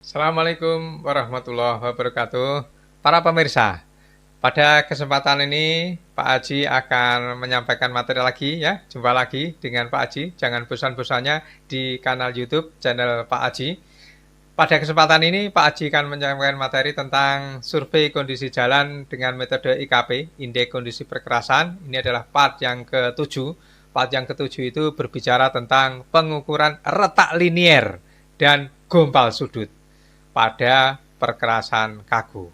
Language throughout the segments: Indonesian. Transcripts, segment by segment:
Assalamualaikum warahmatullahi wabarakatuh. Para pemirsa, pada kesempatan ini Pak Aji akan menyampaikan materi lagi ya. Jumpa lagi dengan Pak Aji. Jangan bosan-bosannya di kanal YouTube channel Pak Aji. Pada kesempatan ini Pak Aji akan menyampaikan materi tentang survei kondisi jalan dengan metode IKP, Indeks Kondisi Perkerasan. Ini adalah part yang ke-7. Part yang ke-7 itu berbicara tentang pengukuran retak linier dan gompal sudut pada perkerasan kaku.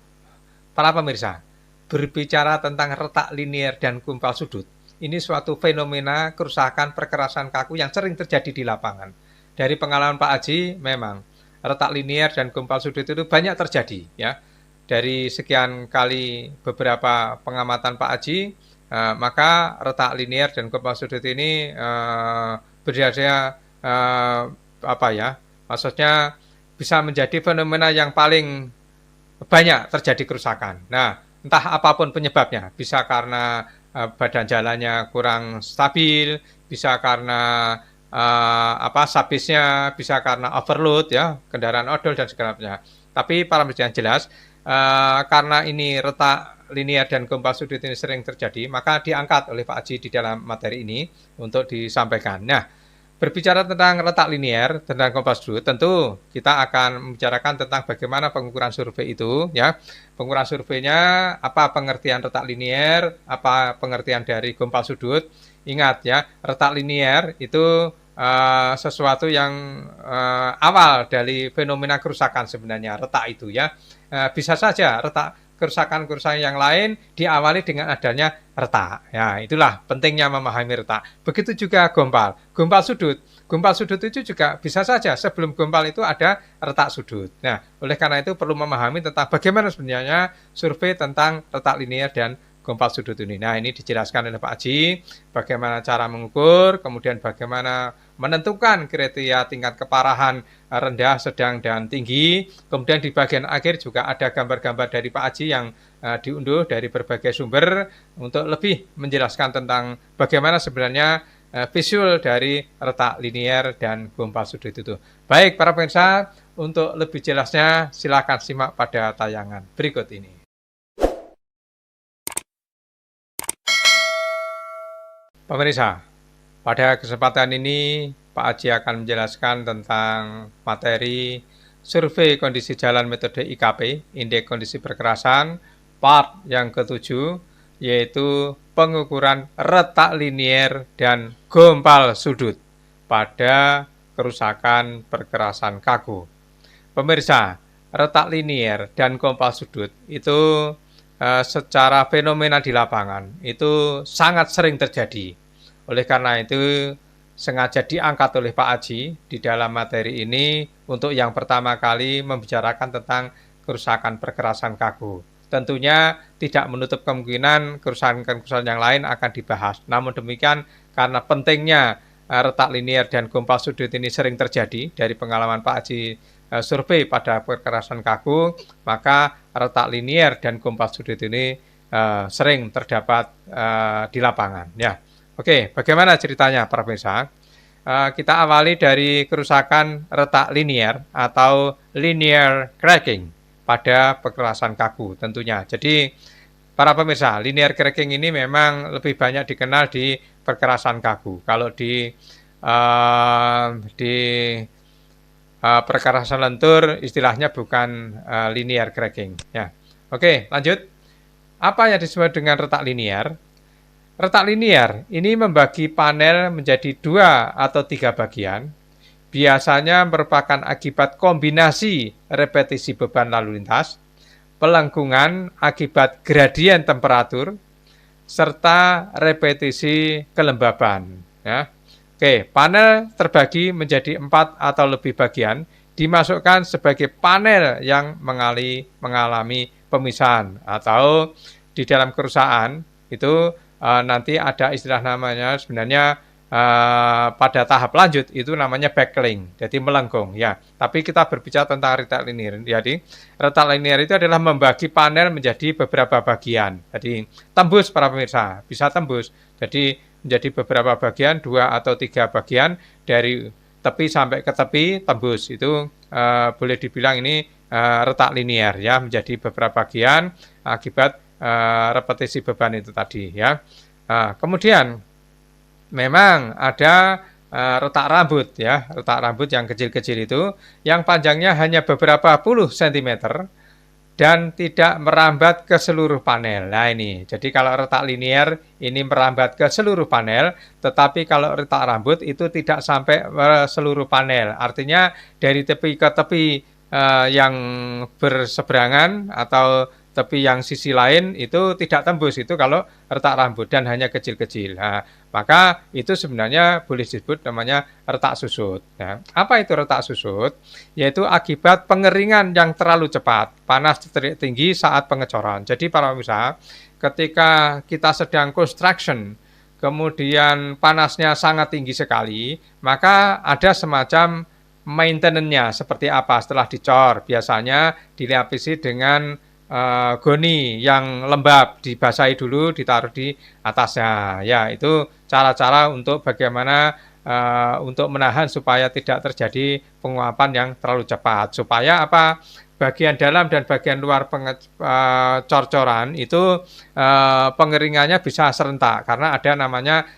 Para pemirsa, berbicara tentang retak linier dan gumpal sudut, ini suatu fenomena kerusakan perkerasan kaku yang sering terjadi di lapangan. Dari pengalaman Pak Aji, memang retak linier dan gumpal sudut itu banyak terjadi, ya. Dari sekian kali beberapa pengamatan Pak Aji, maka retak linier dan gumpal sudut ini berada maksudnya bisa menjadi fenomena yang paling banyak terjadi kerusakan. Nah, entah apapun penyebabnya, bisa karena badan jalannya kurang stabil, bisa karena sabisnya, bisa karena overload ya, kendaraan odol dan segala macamnya. Tapi parameter yang jelas, karena ini retak linier dan gumpal sudut ini sering terjadi, maka diangkat oleh Pak Aji di dalam materi ini untuk disampaikan. Nah, berbicara tentang retak linier, tentang gumpal sudut, tentu kita akan membicarakan tentang bagaimana pengukuran survei itu, ya. Pengukuran surveinya, apa pengertian retak linier, apa pengertian dari gumpal sudut. Ingat ya, retak linier itu sesuatu yang awal dari fenomena kerusakan sebenarnya, retak itu ya. Bisa saja retak kerusakan-kerusakan yang lain diawali dengan adanya retak. Ya, itulah pentingnya memahami retak. Begitu juga gompal. Gompal sudut. Gompal sudut itu juga bisa saja sebelum gompal itu ada retak sudut. Nah, oleh karena itu perlu memahami tentang bagaimana sebenarnya survei tentang retak linier dan gompal sudut ini. Nah, ini dijelaskan oleh Pak Aji, bagaimana cara mengukur, kemudian bagaimana menentukan kriteria tingkat keparahan rendah, sedang, dan tinggi. Kemudian di bagian akhir juga ada gambar-gambar dari Pak Aji yang diunduh dari berbagai sumber untuk lebih menjelaskan tentang bagaimana sebenarnya visual dari retak linier dan gompal sudut itu. Baik, para pemirsa, untuk lebih jelasnya silakan simak pada tayangan berikut ini. Pemirsa, pada kesempatan ini Pak Aji akan menjelaskan tentang materi survei kondisi jalan metode IKP, Indeks Kondisi Perkerasan, part yang ke-7, yaitu pengukuran retak linier dan gompal sudut pada kerusakan perkerasan kaku. Pemirsa, retak linier dan gompal sudut itu secara fenomena di lapangan itu sangat sering terjadi. Oleh karena itu sengaja diangkat oleh Pak Aji di dalam materi ini untuk yang pertama kali membicarakan tentang kerusakan perkerasan kaku. Tentunya tidak menutup kemungkinan kerusakan-kerusakan yang lain akan dibahas. Namun demikian karena pentingnya retak linier dan gompal sudut ini sering terjadi dari pengalaman Pak Aji survei pada perkerasan kaku, maka retak linier dan gompal sudut ini sering terdapat di lapangan. Ya, oke, bagaimana ceritanya para pemirsa? Kita awali dari kerusakan retak linier atau linear cracking pada perkerasan kaku tentunya. Jadi para pemirsa, linear cracking ini memang lebih banyak dikenal di perkerasan kaku. Kalau di perkerasan lentur istilahnya bukan linear cracking. Ya. Oke, lanjut. Apa yang disebut dengan retak linier? Retak linier ini membagi panel menjadi 2 atau 3 bagian. Biasanya merupakan akibat kombinasi repetisi beban lalu lintas, pelengkungan akibat gradien temperatur, serta repetisi kelembaban. Ya. Oke, panel terbagi menjadi 4 atau lebih bagian, dimasukkan sebagai panel yang mengalami pemisahan atau di dalam kerusakan itu nanti ada istilah namanya sebenarnya pada tahap lanjut itu namanya backlink, jadi melengkung ya. Tapi kita berbicara tentang retak linier. Jadi retak linier itu adalah membagi panel menjadi beberapa bagian. Jadi tembus para pemirsa, bisa tembus. Jadi menjadi beberapa bagian, 2 atau 3 bagian dari tepi sampai ke tepi tembus. Itu boleh dibilang ini retak linier ya, menjadi beberapa bagian akibat repetisi beban itu tadi ya. Kemudian memang ada retak rambut ya, retak rambut yang kecil-kecil itu yang panjangnya hanya beberapa puluh sentimeter dan tidak merambat ke seluruh panel. Nah ini, jadi kalau retak linier ini merambat ke seluruh panel, tetapi kalau retak rambut itu tidak sampai seluruh panel. Artinya dari tepi ke tepi yang berseberangan atau tepi yang sisi lain itu tidak tembus, itu kalau retak rambut dan hanya kecil-kecil. Nah, maka itu sebenarnya boleh disebut namanya retak susut. Nah, apa itu retak susut? Yaitu akibat pengeringan yang terlalu cepat, panas tinggi saat pengecoran. Jadi para pemirsa, ketika kita sedang construction, kemudian panasnya sangat tinggi sekali, maka ada semacam maintenance-nya seperti apa setelah dicor. Biasanya dilapisi dengan goni yang lembab, dibasahi dulu, ditaruh di atasnya. Ya, itu cara-cara untuk bagaimana untuk menahan supaya tidak terjadi penguapan yang terlalu cepat. Supaya apa? Bagian dalam dan bagian luar cor-coran itu pengeringannya bisa serentak karena ada namanya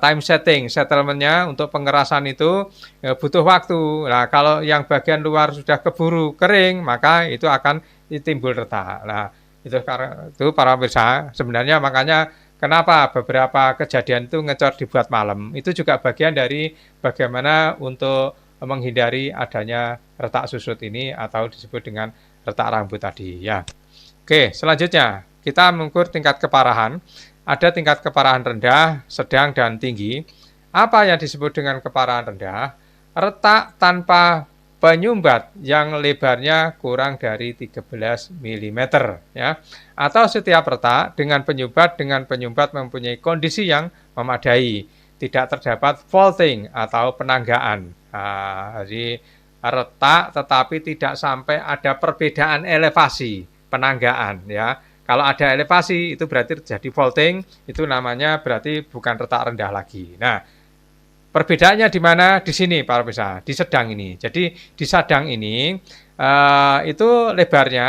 time setting, settlementnya untuk pengerasan itu butuh waktu. Nah, kalau yang bagian luar sudah keburu kering, maka itu akan timbul retak. Nah, itu para pemirsa sebenarnya makanya kenapa beberapa kejadian itu ngecor dibuat malam. Itu juga bagian dari bagaimana untuk menghindari adanya retak susut ini atau disebut dengan retak rambut tadi ya. Oke, selanjutnya kita mengukur tingkat keparahan. Ada tingkat keparahan rendah, sedang, dan tinggi. Apa yang disebut dengan keparahan rendah? Retak tanpa penyumbat yang lebarnya kurang dari 13 mm ya. Atau setiap retak dengan penyumbat mempunyai kondisi yang memadai, tidak terdapat faulting atau penanggaan. Nah, jadi retak tetapi tidak sampai ada perbedaan elevasi, penanggaan ya. Kalau ada elevasi itu berarti terjadi faulting, itu namanya berarti bukan retak rendah lagi. Nah, perbedaannya di mana? Di sini para pemirsa, di sedang ini. Jadi di sedang ini itu lebarnya,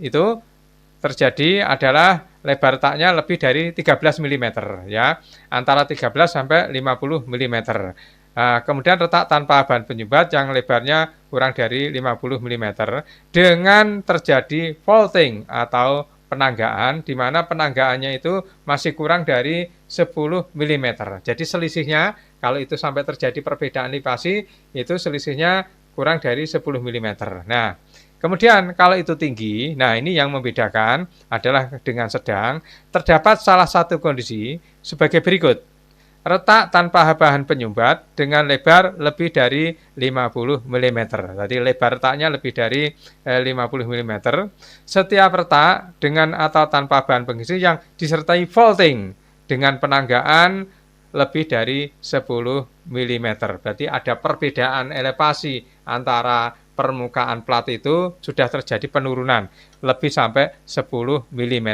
itu terjadi adalah lebar retaknya lebih dari 13 mm ya, antara 13 sampai 50 mm. Kemudian retak tanpa bahan penyumbat yang lebarnya kurang dari 50 mm dengan terjadi faulting atau penanggaan, di mana penanggaannya itu masih kurang dari 10 mm. Jadi selisihnya kalau itu sampai terjadi perbedaan elevasi itu selisihnya kurang dari 10 mm. Nah, kemudian kalau itu tinggi, nah ini yang membedakan adalah dengan sedang, terdapat salah satu kondisi sebagai berikut. Retak tanpa bahan penyumbat dengan lebar lebih dari 50 mm. Jadi lebar retaknya lebih dari 50 mm. Setiap retak dengan atau tanpa bahan pengisi yang disertai faulting dengan penanggaan lebih dari 10 mm. Berarti ada perbedaan elevasi antara permukaan plat itu sudah terjadi penurunan lebih sampai 10 mm.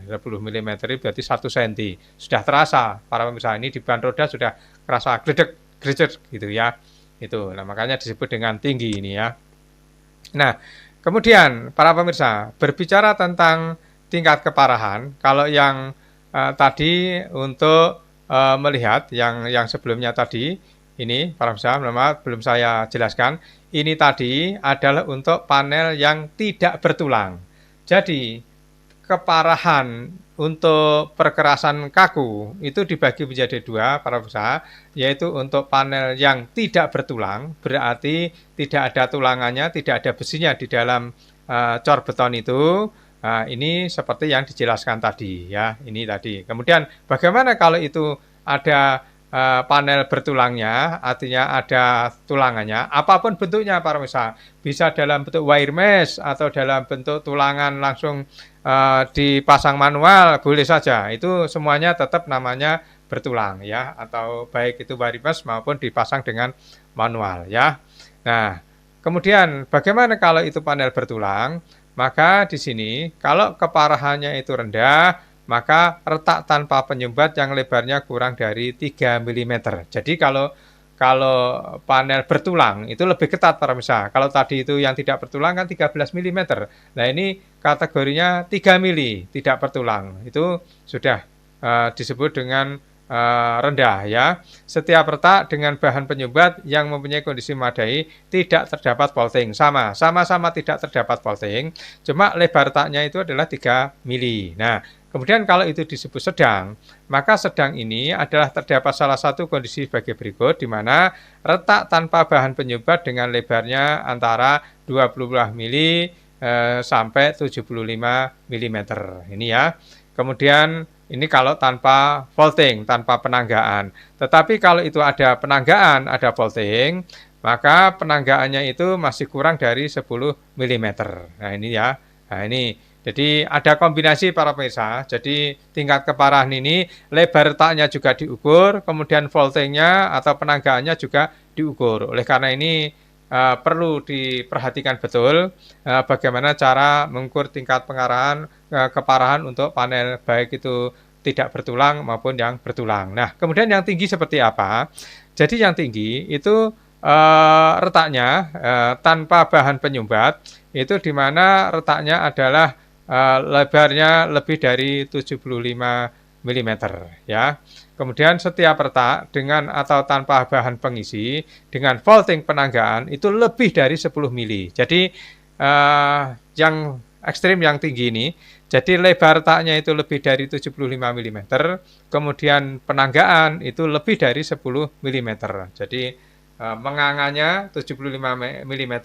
10 mm itu berarti 1 cm. Sudah terasa para pemirsa, ini di ban roda sudah kerasa gredek gitu ya. Itu. Nah, makanya disebut dengan tinggi ini ya. Nah, kemudian para pemirsa, berbicara tentang tingkat keparahan, kalau yang tadi untuk melihat yang sebelumnya tadi ini para pemirsa, belum saya jelaskan. Ini tadi adalah untuk panel yang tidak bertulang. Jadi keparahan untuk perkerasan kaku itu dibagi menjadi dua para pemirsa, yaitu untuk panel yang tidak bertulang, berarti tidak ada tulangannya, tidak ada besinya di dalam cor beton itu. Nah, ini seperti yang dijelaskan tadi ya, ini tadi. Kemudian bagaimana kalau itu ada panel bertulangnya, artinya ada tulangannya, apapun bentuknya para pemirsa, bisa dalam bentuk wire mesh atau dalam bentuk tulangan langsung dipasang manual, boleh saja, itu semuanya tetap namanya bertulang ya, atau baik itu wire mesh maupun dipasang dengan manual ya. Nah, kemudian bagaimana kalau itu panel bertulang? Maka di sini kalau keparahannya itu rendah, maka retak tanpa penyumbat yang lebarnya kurang dari 3 mm. Jadi kalau panel bertulang itu lebih ketat para pemirsa. Kalau tadi itu yang tidak bertulang kan 13 mm. Nah, ini kategorinya 3 mili tidak bertulang. Itu sudah disebut dengan rendah ya. Setiap retak dengan bahan penyumbat yang mempunyai kondisi memadai tidak terdapat faulting. Sama-sama tidak terdapat faulting. Cuma lebar retaknya itu adalah 3 mili. Nah, kemudian kalau itu disebut sedang, maka sedang ini adalah terdapat salah satu kondisi sebagai berikut, di mana retak tanpa bahan penyumbat dengan lebarnya antara 20 mili sampai 75 mm. Ini ya. Kemudian ini kalau tanpa faulting, tanpa penanggaan. Tetapi kalau itu ada penanggaan, ada faulting, maka penanggaannya itu masih kurang dari 10 mm. Nah, ini ya. Nah, ini. Jadi ada kombinasi para pemirsa. Jadi tingkat keparahan ini lebar retaknya juga diukur, kemudian faultingnya atau penanggaannya juga diukur. Oleh karena ini perlu diperhatikan betul bagaimana cara mengukur tingkat keparahan untuk panel baik itu tidak bertulang maupun yang bertulang. Nah, kemudian yang tinggi seperti apa? Jadi yang tinggi itu retaknya tanpa bahan penyumbat, itu di mana retaknya adalah lebarnya lebih dari 75 mm ya. Kemudian setiap retak dengan atau tanpa bahan pengisi dengan faulting penanggaan itu lebih dari 10 mili. Jadi yang ekstrim yang tinggi ini, jadi lebar retaknya itu lebih dari 75 mm, kemudian penanggaan itu lebih dari 10 mm. Jadi menganganya 75 mm,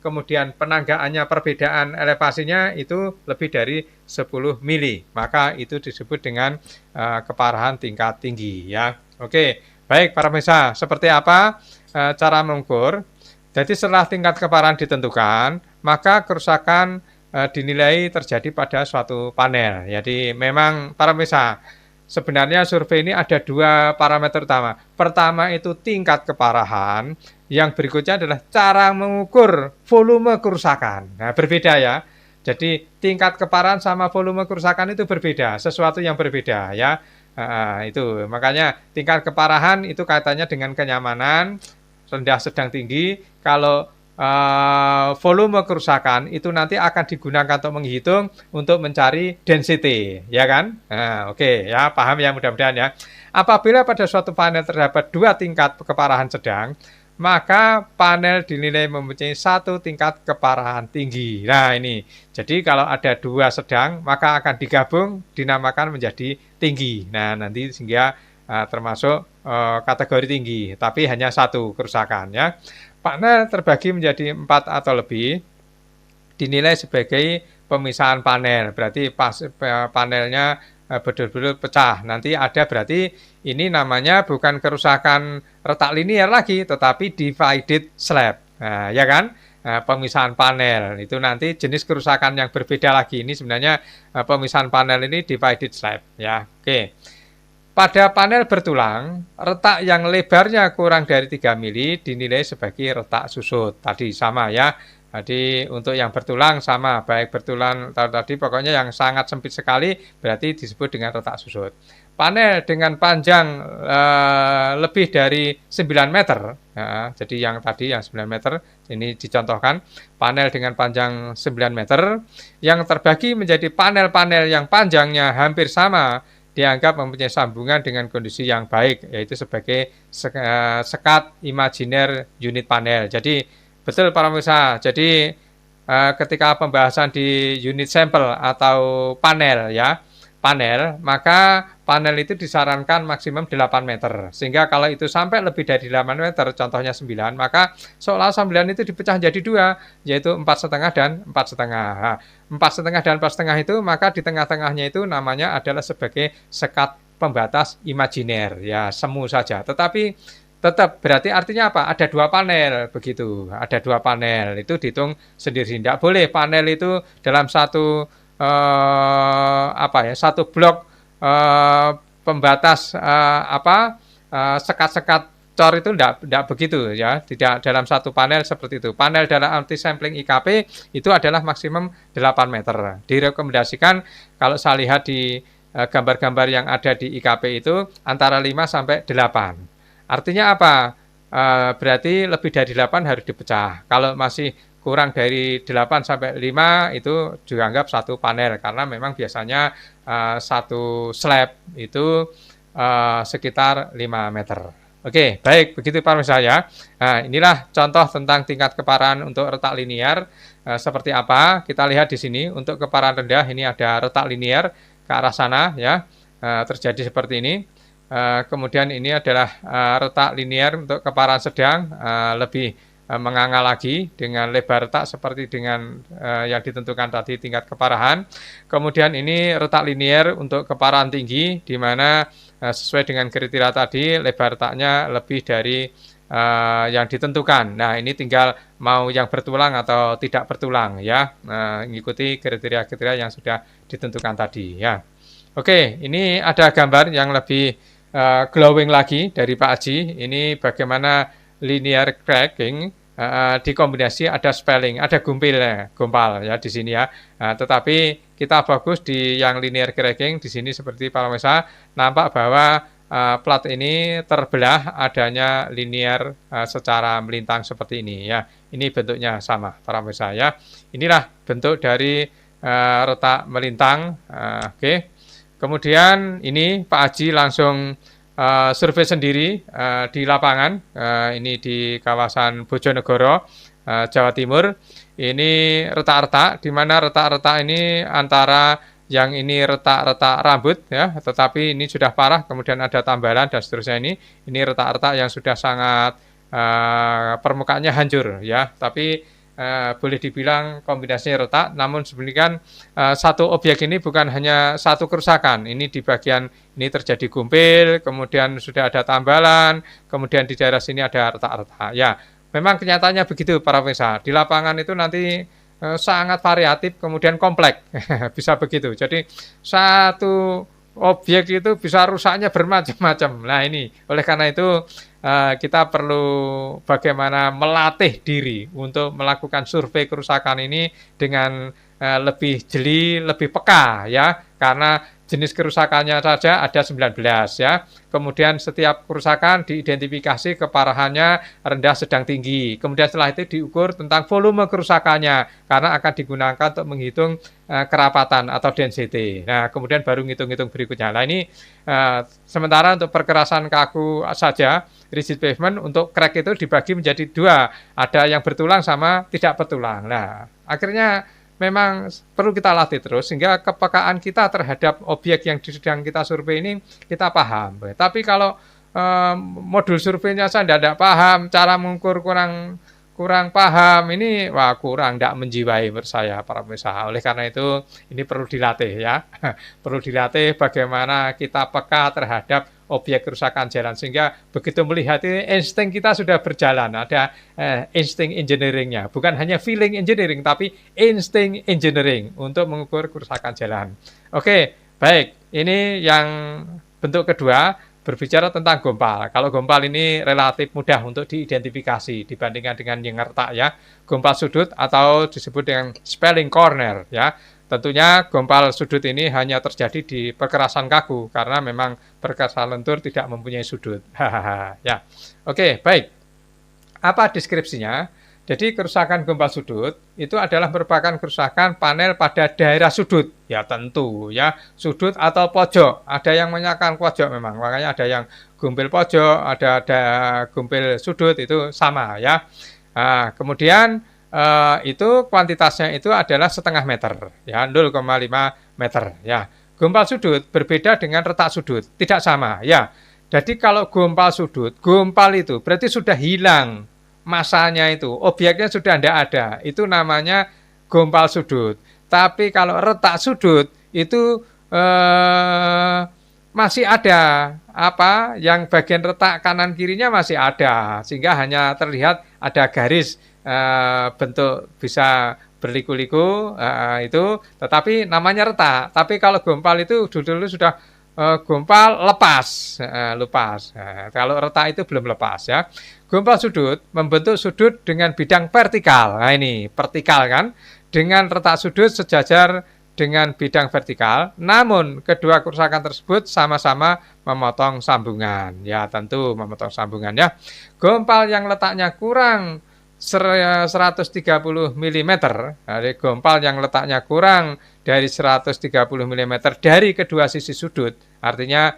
kemudian penanggaannya perbedaan elevasinya itu lebih dari 10 mili. Maka itu disebut dengan keparahan tingkat tinggi ya. Oke, baik para pemirsa, seperti apa cara mengukur? Jadi setelah tingkat keparahan ditentukan, maka kerusakan dinilai terjadi pada suatu panel. Jadi memang para pemirsa, sebenarnya survei ini ada dua parameter utama. Pertama itu tingkat keparahan, yang berikutnya adalah cara mengukur volume kerusakan. Nah, berbeda ya. Jadi tingkat keparahan sama volume kerusakan itu berbeda, sesuatu yang berbeda ya. Itu makanya tingkat keparahan itu kaitannya dengan kenyamanan, rendah, sedang, tinggi. Kalau volume kerusakan itu nanti akan digunakan untuk menghitung untuk mencari density, ya kan? Nah, oke, ya, paham ya mudah-mudahan ya. Apabila pada suatu panel terdapat dua tingkat keparahan sedang, maka panel dinilai mempunyai satu tingkat keparahan tinggi. Nah, ini. Jadi kalau ada dua sedang, maka akan digabung dinamakan menjadi tinggi. Nah, nanti sehingga termasuk kategori tinggi, tapi hanya satu kerusakan ya. Panel terbagi menjadi 4 atau lebih, dinilai sebagai pemisahan panel. Berarti panelnya betul-betul pecah. Nanti ada berarti ini namanya bukan kerusakan retak linier lagi, tetapi divided slab. Nah, ya kan? Pemisahan panel itu nanti jenis kerusakan yang berbeda lagi. Ini sebenarnya pemisahan panel ini divided slab. Ya, oke. Pada panel bertulang, retak yang lebarnya kurang dari 3 mili dinilai sebagai retak susut. Tadi sama ya. Jadi untuk yang bertulang sama, baik bertulang tadi pokoknya yang sangat sempit sekali berarti disebut dengan retak susut. Panel dengan panjang lebih dari 9 meter, jadi yang tadi yang 9 meter, ini dicontohkan panel dengan panjang 9 meter yang terbagi menjadi panel-panel yang panjangnya hampir sama, dianggap mempunyai sambungan dengan kondisi yang baik, yaitu sebagai sekat imajiner unit panel. Jadi betul para pemirsa, jadi ketika pembahasan di unit sampel atau panel ya, maka panel itu disarankan maksimum 8 meter. Sehingga kalau itu sampai lebih dari 8 meter, contohnya 9, maka seolah 9 itu dipecah jadi 2, yaitu 4,5 dan 4,5. 4,5 dan 4,5 itu, maka di tengah-tengahnya itu namanya adalah sebagai sekat pembatas imajiner. Ya, semu saja. Tetapi tetap berarti artinya apa? Ada 2 panel begitu. Ada 2 panel. Itu dihitung sendiri. Tidak boleh panel itu dalam satu satu blok pembatas sekat-sekat cor itu tidak begitu ya, tidak dalam satu panel seperti itu. Panel dalam anti sampling IKP itu adalah maksimum 8 meter. Direkomendasikan kalau saya lihat di gambar-gambar yang ada di IKP itu antara 5 sampai 8. Artinya apa? Berarti lebih dari 8 harus dipecah. Kalau masih kurang dari 8 sampai 5 itu dianggap satu panel karena memang biasanya satu slab itu sekitar 5 meter. Oke, baik begitu Pak saya. Nah, inilah contoh tentang tingkat keparahan untuk retak linear. Seperti apa? Kita lihat di sini untuk keparahan rendah ini ada retak linear ke arah sana ya. Terjadi seperti ini. Kemudian ini adalah retak linear untuk keparahan sedang lebih menganga lagi dengan lebar retak seperti dengan yang ditentukan tadi tingkat keparahan. Kemudian ini retak linear untuk keparahan tinggi di mana sesuai dengan kriteria tadi lebar retaknya lebih dari yang ditentukan. Nah, ini tinggal mau yang bertulang atau tidak bertulang ya. Mengikuti kriteria-kriteria yang sudah ditentukan tadi ya. Oke, ini ada gambar yang lebih glowing lagi dari Pak Aji. Ini bagaimana linear cracking dikombinasi ada spelling, ada gompal ya di sini ya. Tetapi kita bagus di yang linear cracking di sini seperti para pemirsa nampak bahwa plat ini terbelah adanya linear secara melintang seperti ini ya. Ini bentuknya sama para pemirsa ya. Inilah bentuk dari retak melintang. Oke. Kemudian ini Pak Aji langsung survei sendiri di lapangan, ini di kawasan Bojonegoro, Jawa Timur. Ini retak-retak, di mana retak-retak ini antara yang ini retak-retak rambut ya, tetapi ini sudah parah, kemudian ada tambalan dan seterusnya ini retak-retak yang sudah sangat permukaannya hancur ya, tapi boleh dibilang kombinasinya retak, namun sebenarnya kan satu objek ini bukan hanya satu kerusakan. Ini di bagian ini terjadi gumpil, kemudian sudah ada tambalan, kemudian di daerah sini ada retak-retak. Ya, memang kenyataannya begitu para pemirsa. Di lapangan itu nanti sangat variatif, kemudian kompleks, bisa begitu. Jadi satu objek itu bisa rusaknya bermacam-macam. Nah ini, oleh karena itu kita perlu bagaimana melatih diri untuk melakukan survei kerusakan ini dengan lebih jeli, lebih peka ya, karena jenis kerusakannya saja ada 19 ya. Kemudian setiap kerusakan diidentifikasi keparahannya rendah, sedang, tinggi. Kemudian setelah itu diukur tentang volume kerusakannya karena akan digunakan untuk menghitung kerapatan atau density. Nah, kemudian baru ngitung-ngitung berikutnya. Nah, ini sementara untuk perkerasan kaku saja, rigid pavement untuk crack itu dibagi menjadi dua. Ada yang bertulang sama tidak bertulang. Nah, akhirnya memang perlu kita latih terus sehingga kepekaan kita terhadap objek yang sedang kita survei ini kita paham. Tapi kalau modul surveinya saya tidak paham, cara mengukur kurang paham, ini wah kurang, tidak menjiwai menurut saya para pemirsa. Oleh karena itu ini perlu dilatih ya, perlu dilatih bagaimana kita peka terhadap objek kerusakan jalan sehingga begitu melihat ini insting kita sudah berjalan, ada insting engineeringnya, bukan hanya feeling engineering tapi insting engineering untuk mengukur kerusakan jalan. Oke, baik, ini yang bentuk kedua berbicara tentang gompal. Kalau gompal ini relatif mudah untuk diidentifikasi dibandingkan dengan yang retak ya, gompal sudut atau disebut dengan spelling corner ya. Tentunya gompal sudut ini hanya terjadi di perkerasan kaku karena memang perkerasan lentur tidak mempunyai sudut. Ya. Oke, baik. Apa deskripsinya? Jadi kerusakan gompal sudut itu adalah merupakan kerusakan panel pada daerah sudut. Ya tentu ya, sudut atau pojok. Ada yang menyatakan pojok memang. Makanya ada yang gumpil pojok, ada gumpil sudut itu sama ya. Nah, kemudian itu kuantitasnya itu adalah setengah meter ya, 0,5 meter ya. Gompal sudut berbeda dengan retak sudut, tidak sama ya. Jadi kalau gompal sudut, gompal itu berarti sudah hilang masanya, itu objeknya sudah tidak ada, itu namanya gompal sudut. Tapi kalau retak sudut itu masih ada apa yang bagian retak kanan kirinya masih ada sehingga hanya terlihat ada garis bentuk bisa berliku-liku itu, tetapi namanya retak. Tapi kalau gompal itu dulu sudah gompal lepas, lepas. Kalau retak itu belum lepas ya. Gompal sudut membentuk sudut dengan bidang vertikal. Nah ini vertikal kan, dengan retak sudut sejajar dengan bidang vertikal, namun kedua kerusakan tersebut sama-sama memotong sambungan. Ya, tentu memotong sambungan ya. Gompal yang letaknya kurang 130 mm, dari gompal yang letaknya kurang dari 130 mm dari kedua sisi sudut, artinya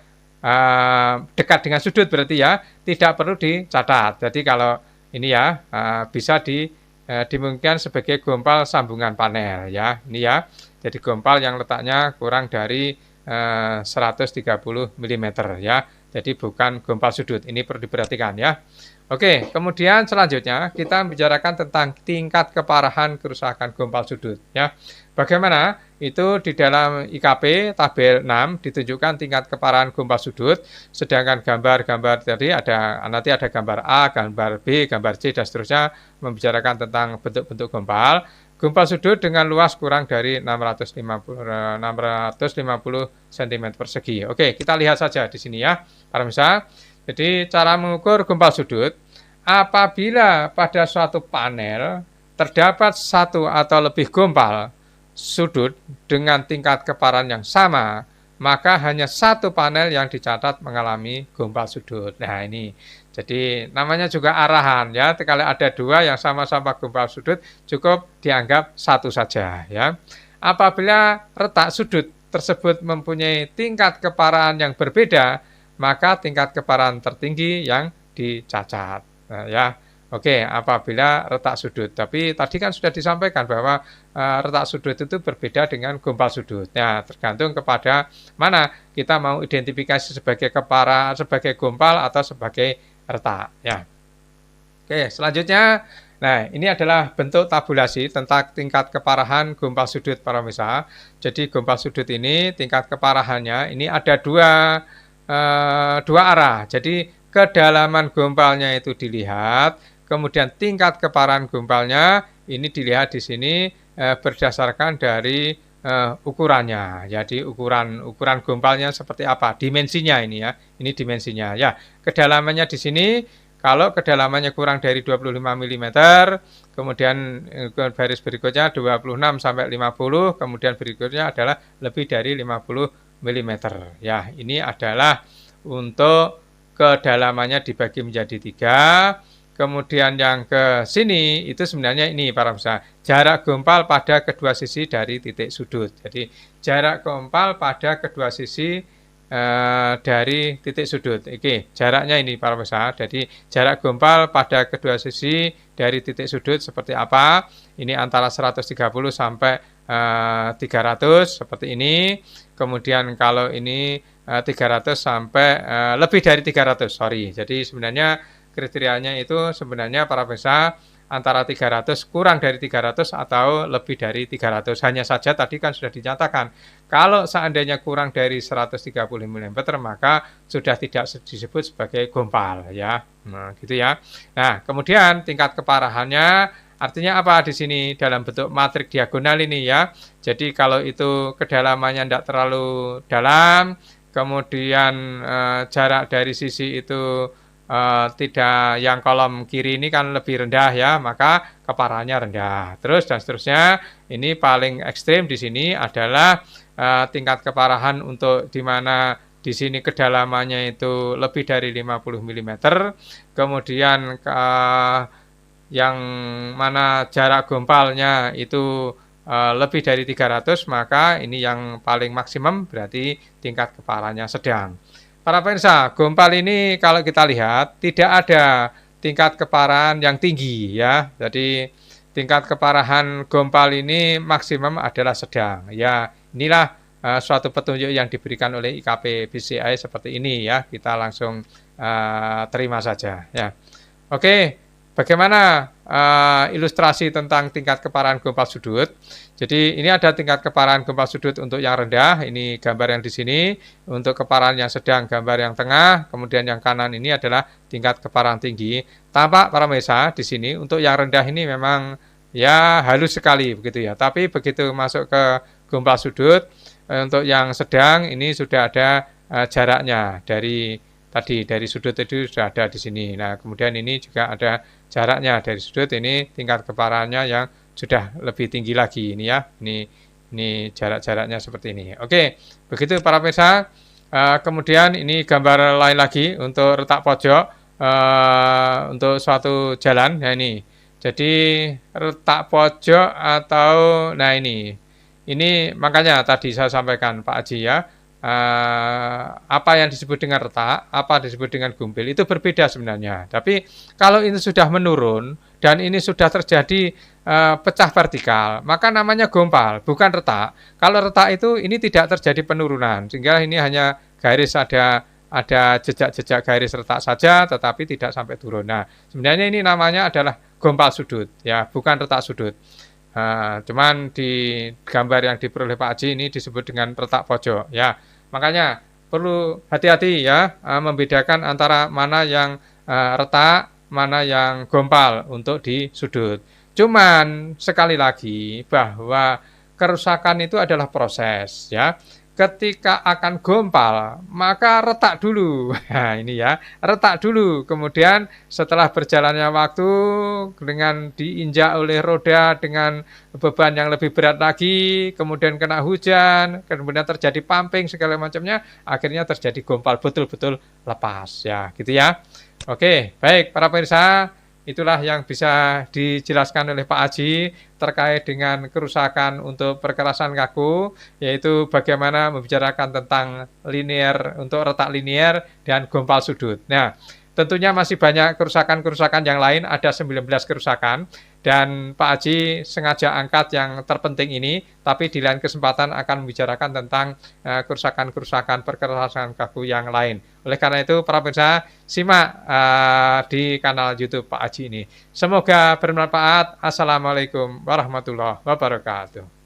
dekat dengan sudut berarti ya, tidak perlu dicatat. Jadi kalau ini ya bisa dimungkinkan sebagai gompal sambungan panel ya. Ini ya. Jadi gompal yang letaknya kurang dari 130 mm ya. Jadi bukan gompal sudut. Ini perlu diperhatikan ya. Oke, kemudian selanjutnya kita bicarakan tentang tingkat keparahan kerusakan gompal sudut ya. Bagaimana? Itu di dalam IKP tabel 6 ditunjukkan tingkat keparahan gompal sudut, sedangkan gambar-gambar tadi nanti ada gambar A, gambar B, gambar C dan seterusnya membicarakan tentang bentuk-bentuk gompal. Gompal sudut dengan luas kurang dari 650 cm persegi. Oke, kita lihat saja di sini ya, para pemirsa. Jadi cara mengukur gompal sudut, apabila pada suatu panel terdapat satu atau lebih gompal sudut dengan tingkat keparahan yang sama, maka hanya satu panel yang dicatat mengalami gompal sudut. Nah ini, jadi namanya juga arahan ya, kalau ada dua yang sama-sama gompal sudut, cukup dianggap satu saja ya. Apabila retak sudut tersebut mempunyai tingkat keparahan yang berbeda, maka tingkat keparahan tertinggi yang dicatat. Nah, ya, oke, apabila retak sudut. Tapi tadi kan sudah disampaikan bahwa retak sudut itu berbeda dengan gompal sudut. Nah, tergantung kepada mana kita mau identifikasi sebagai keparahan, sebagai gompal atau sebagai retak. Ya, oke, selanjutnya. Nah, ini adalah bentuk tabulasi tentang tingkat keparahan gompal sudut para pemirsa. Jadi gompal sudut ini tingkat keparahannya ini ada dua arah. Jadi kedalaman gompalnya itu dilihat, kemudian tingkat keparahan gompalnya ini dilihat di sini berdasarkan dari ukurannya. Jadi ukuran gompalnya seperti apa, dimensinya ini ya. Ini dimensinya ya. Kedalamannya di sini kalau kedalamannya kurang dari 25 mm, kemudian baris berikutnya 26 sampai 50, kemudian berikutnya adalah lebih dari 50 mm. Ya, ini adalah untuk kedalamannya dibagi menjadi 3. Kemudian yang ke sini itu sebenarnya ini para pemirsa, jarak gompal pada kedua sisi dari titik sudut. Jadi jarak gompal pada kedua sisi dari titik sudut. Oke, jaraknya ini para pemirsa. Jadi jarak gompal pada kedua sisi dari titik sudut seperti apa? Ini antara 130 sampai 300 seperti ini. Kemudian kalau ini 300 sampai lebih dari 300, sorry. Jadi sebenarnya kriterianya itu sebenarnya para pemirsa antara 300 kurang dari 300 atau lebih dari 300. Hanya saja tadi kan sudah dinyatakan kalau seandainya kurang dari 130 mm maka sudah tidak disebut sebagai gompal ya. Nah, gitu ya. Nah, kemudian tingkat keparahannya artinya apa di sini dalam bentuk matrik diagonal ini ya. Jadi kalau itu kedalamannya tidak terlalu dalam, kemudian jarak dari sisi itu tidak, yang kolom kiri ini kan lebih rendah ya, maka keparahannya rendah. Terus dan seterusnya, ini paling ekstrim di sini adalah tingkat keparahan untuk di mana di sini kedalamannya itu lebih dari 50 mm, kemudian yang mana jarak gompalnya itu lebih dari 300, maka ini yang paling maksimum berarti tingkat keparahannya sedang. Para pemirsa, gompal ini kalau kita lihat tidak ada tingkat keparahan yang tinggi ya. Jadi tingkat keparahan gompal ini maksimum adalah sedang. Ya, inilah suatu petunjuk yang diberikan oleh IKP BCI seperti ini ya. Kita langsung terima saja ya. Oke. Bagaimana ilustrasi tentang tingkat keparahan gompal sudut? Jadi ini ada tingkat keparahan gompal sudut untuk yang rendah, ini gambar yang di sini. Untuk keparahan yang sedang, gambar yang tengah. Kemudian yang kanan ini adalah tingkat keparahan tinggi. Tampak para pemirsa di sini untuk yang rendah ini memang ya halus sekali begitu ya. Tapi begitu masuk ke gompal sudut, untuk yang sedang ini sudah ada jaraknya dari sudut itu sudah ada di sini. Nah, kemudian ini juga ada jaraknya dari sudut, ini tingkat keparahannya yang sudah lebih tinggi lagi ini ya. Ini jarak-jaraknya seperti ini. Oke, begitu para pemirsa. Kemudian ini gambar lain lagi untuk retak pojok untuk suatu jalan. Nah ini, jadi retak pojok atau nah ini makanya tadi saya sampaikan Pak Aji ya. Apa yang disebut dengan retak, apa disebut dengan gumpil itu berbeda sebenarnya. Tapi kalau ini sudah menurun dan ini sudah terjadi pecah vertikal, maka namanya gompal, bukan retak. Kalau retak itu ini tidak terjadi penurunan, sehingga ini hanya garis ada jejak-jejak garis retak saja, tetapi tidak sampai turun. Nah, sebenarnya ini namanya adalah gompal sudut, ya, bukan retak sudut. Cuman di gambar yang diperoleh Pak Haji ini disebut dengan retak pojok, ya. Makanya perlu hati-hati ya membedakan antara mana yang retak, mana yang gompal untuk di sudut. Cuman sekali lagi bahwa kerusakan itu adalah proses ya. Ketika akan gompal, maka retak dulu. Nah, ini ya, retak dulu. Kemudian setelah berjalannya waktu dengan diinjak oleh roda dengan beban yang lebih berat lagi, kemudian kena hujan, kemudian terjadi pumping segala macamnya, akhirnya terjadi gompal betul-betul lepas ya, gitu ya. Oke, baik para pemirsa. Itulah yang bisa dijelaskan oleh Pak Haji terkait dengan kerusakan untuk perkerasan kaku, yaitu bagaimana membicarakan tentang linear untuk retak linear dan gompal sudut. Nah, tentunya masih banyak kerusakan-kerusakan yang lain, ada 19 kerusakan, dan Pak Haji sengaja angkat yang terpenting ini, tapi di lain kesempatan akan membicarakan tentang kerusakan-kerusakan perkerasan kaku yang lain. Oleh karena itu, para pemirsa, simak di kanal YouTube Pak Haji ini. Semoga bermanfaat. Assalamualaikum warahmatullahi wabarakatuh.